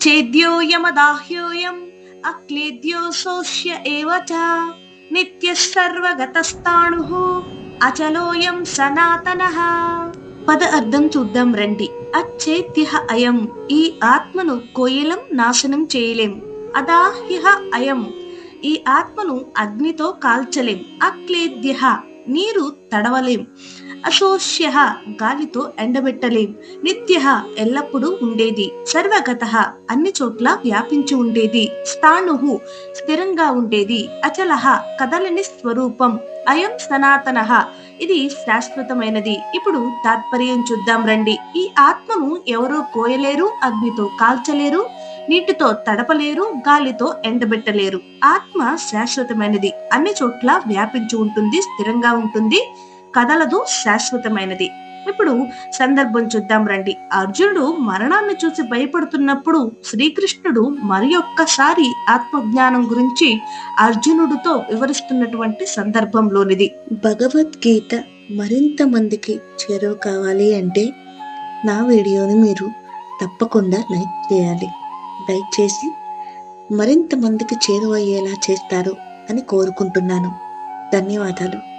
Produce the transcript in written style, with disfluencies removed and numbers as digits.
చేద్యోయమదాహ్యోయం అక్లేద్యో సోష్య ఏవ చ నిత్యః సర్వగతస్థాణుః అచలోయం సనాతనః. పద అర్థం చూద్దాం రండి. అచ్చేత్యః అయం, ఈ ఆత్మను కోయలం నాశనం చేయలేం. అదాహ్యః అయం, ఈ ఆత్మను అగ్నితో కాల్చలేం. అక్లేద్యః, నీరు తడవలేం. అశోష్యః, గాలితో ఎండబెట్టలేం. నిత్యః, ఎల్లప్పుడూ ఉండేది. సర్వగతః, అన్ని చోట్ల వ్యాపించి ఉండేది. స్థాణుః, స్థిరంగా ఉండేది. అచలః, కదలని స్వరూపం. అయం సనాతనః, ఇది శాశ్వతమైనది. ఇప్పుడు తాత్పర్యం చూద్దాం రండి. ఈ ఆత్మను ఎవరూ కోయలేరు, అగ్నితో కాల్చలేరు, నీటితో తడపలేరు, గాలితో ఎండబెట్టలేరు. ఆత్మ శాశ్వతమైనది, అన్ని చోట్ల వ్యాపించి ఉంటుంది, స్థిరంగా ఉంటుంది, కదలదు, శాశ్వతమైనది. ఇప్పుడు సందర్భం చూద్దాం రండి. అర్జునుడు మరణాన్ని చూసి భయపడుతున్నప్పుడు శ్రీకృష్ణుడు మరి ఒక్కసారి ఆత్మజ్ఞానం గురించి అర్జునుడితో వివరిస్తున్నటువంటి సందర్భంలోనిది. భగవద్గీత మరింత మందికి చేరువ కావాలి అంటే నా వీడియోని మీరు తప్పకుండా లైక్ చేయాలి. లైక్ చేసి మరింత మందికి చేరువయ్యేలా చేస్తారు అని కోరుకుంటున్నాను. ధన్యవాదాలు.